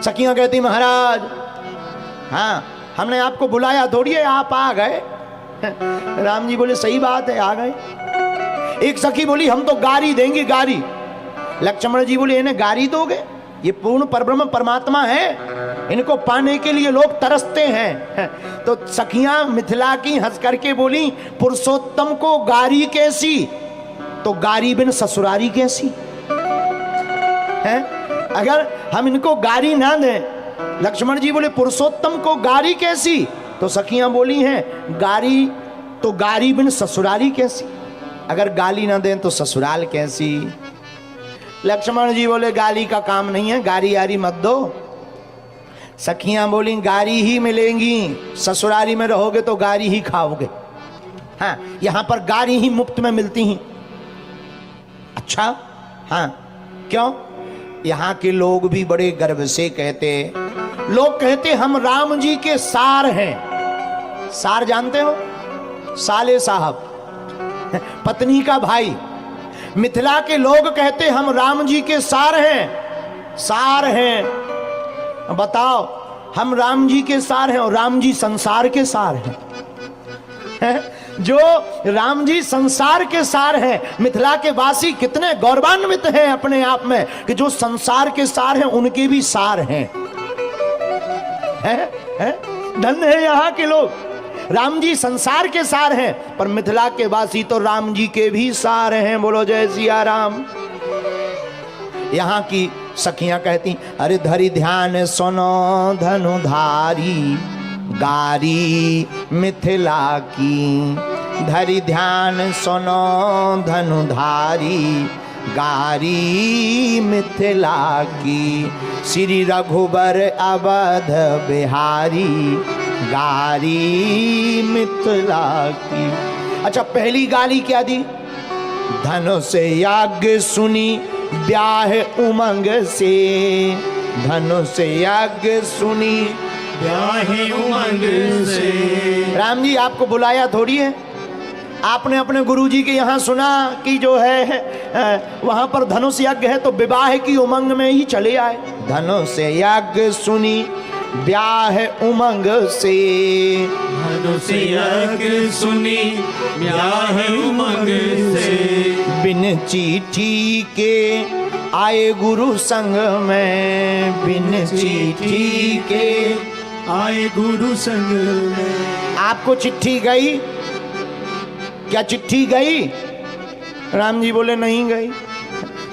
सखियां कहती महाराज हाँ हमने आपको बुलाया थोड़ी है, आप आ गए। राम जी बोले सही बात है, आ गए। एक सखी बोली हम तो गारी देंगे, गारी। लक्ष्मण जी बोले इन्हें गारी दोगे? ये पूर्ण परब्रह्म परमात्मा है, इनको पाने के लिए लोग तरसते हैं। तो सखियां मिथिला की हंस करके बोली पुरुषोत्तम को गारी कैसी, तो गारी बिन ससुरारी कैसी है। अगर हम इनको गारी ना दें, लक्ष्मण जी बोले पुरुषोत्तम को गारी कैसी, तो सखियां बोली हैं गारी तो गारी बिन ससुरारी कैसी, अगर गाली ना दें तो ससुराल कैसी। लक्ष्मण जी बोले गाली का काम नहीं है, गारी यारी मत दो। सखियां बोली गारी ही मिलेंगी, ससुरारी में रहोगे तो गारी ही खाओगे। हाँ यहां पर गारी ही मुफ्त में मिलती हैं। अच्छा हाँ क्यों? यहां के लोग भी बड़े गर्व से कहते, लोग कहते हम राम जी के सार हैं। सार जानते हो? साले साहब, पत्नी का भाई। मिथिला के लोग कहते हम राम जी के सार हैं, सार हैं। बताओ हम राम जी के सार हैं और राम जी संसार के सार हैं। जो राम जी संसार के सार हैं, मिथिला के वासी कितने गौरवान्वित हैं अपने आप में कि जो संसार के सार हैं उनके भी सार हैं। धन्य है यहाँ के लोग, राम जी संसार के सार हैं, पर मिथिला के वासी तो राम जी के भी सार हैं। बोलो जय सिया राम। यहाँ की सखियां कहती अरे धरी ध्यान सुनो धनुधारी गारी मिथिला की, धरी ध्यान सुनो धनुधारी गारी मिथिला की, श्री रघुबर अवध बिहारी गारी मिथिला की। अच्छा पहली गाली क्या दी? धनुष यज्ञ सुनी ब्याह उमंग से, धनुष यज्ञ सुनी ब्याह उमंग से। राम जी आपको बुलाया थोड़ी है, आपने अपने गुरुजी के यहाँ सुना कि जो है वहां पर धनुष यज्ञ है तो विवाह की उमंग में ही चले आए। धनुष यज्ञ सुनी ब्याह उमंग से, धनुष यज्ञ सुनी ब्याह उमंग से। बिन चिट्ठी के आए गुरु संग में, बिन चिट्ठी के आए गुरु संग में। आपको चिट्ठी गई क्या? चिट्ठी गई? राम जी बोले नहीं गई।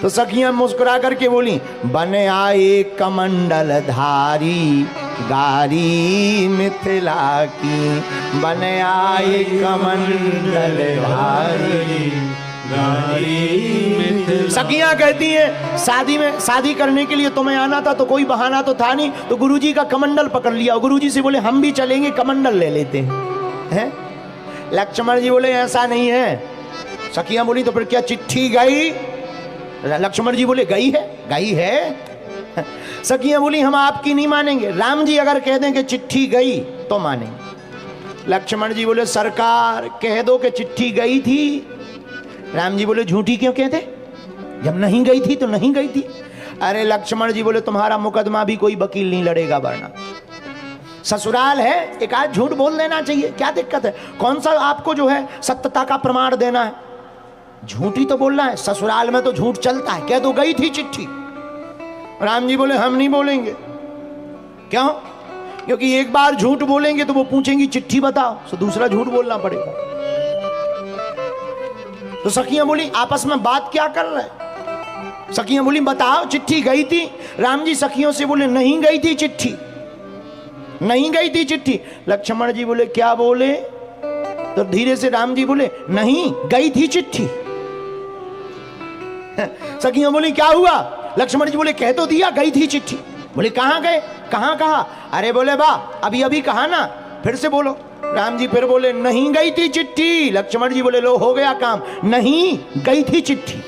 तो सखियां मुस्कुरा करके बोली बन आए कमंडल धारी गारी मिथिला की, बन आए कमंडल धारी गारी मिथिला। सखियां कहती है शादी करने के लिए तुम्हें आना था तो कोई बहाना तो था नहीं, तो गुरुजी का कमंडल पकड़ लिया। गुरुजी से बोले हम भी चलेंगे, कमंडल ले लेते हैं। लक्ष्मण जी बोले ऐसा नहीं है। सखियां बोली तो फिर क्या चिट्ठी गई? लक्ष्मण जी बोले गई है, गई है। सखियां बोली हम आपकी नहीं मानेंगे, राम जी अगर कह दें कि चिट्ठी गई तो मानेंगे। लक्ष्मण जी बोले सरकार कह दो कि चिट्ठी गई थी। राम जी बोले झूठी क्यों कहते, जब नहीं गई थी तो नहीं गई थी। अरे लक्ष्मण जी बोले तुम्हारा मुकदमा भी कोई वकील नहीं लड़ेगा, वरना ससुराल है, एक आध झूठ बोल देना चाहिए, क्या दिक्कत है? कौन सा आपको जो है सत्यता का प्रमाण देना है? झूठी तो बोलना है, ससुराल में तो झूठ चलता है। कह दो गई थी चिट्ठी। राम जी बोले हम नहीं बोलेंगे। क्यों? क्योंकि एक बार झूठ बोलेंगे तो वो पूछेंगी चिट्ठी बताओ, तो दूसरा झूठ बोलना पड़ेगा। तो सखियां बोली आपस में बात क्या कर रहे? सखियां बोली बताओ चिट्ठी गई थी? राम जी सखियों से बोले नहीं गई थी चिट्ठी, नहीं गई थी चिट्ठी। लक्ष्मण जी बोले क्या बोले? तो धीरे से राम जी बोले नहीं गई थी चिट्ठी। सखियां बोली क्या हुआ? लक्ष्मण जी बोले कह तो दिया गई थी चिट्ठी। बोले कहां गए, कहां कहा? अरे बोले वाह अभी अभी कहा ना, फिर से बोलो। राम जी फिर बोले नहीं गई थी चिट्ठी। लक्ष्मण जी बोले लो हो गया काम, नहीं गई थी चिट्ठी।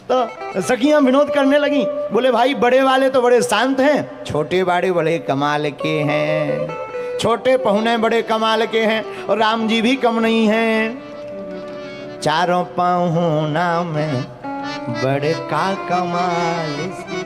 तो सखियां विनोद करने लगी, बोले भाई बड़े वाले तो बड़े शांत हैं, छोटे बड़े बड़े कमाल के हैं, छोटे पहुने बड़े कमाल के हैं और राम जी भी कम नहीं हैं। चारों पहुना में बड़े का कमाल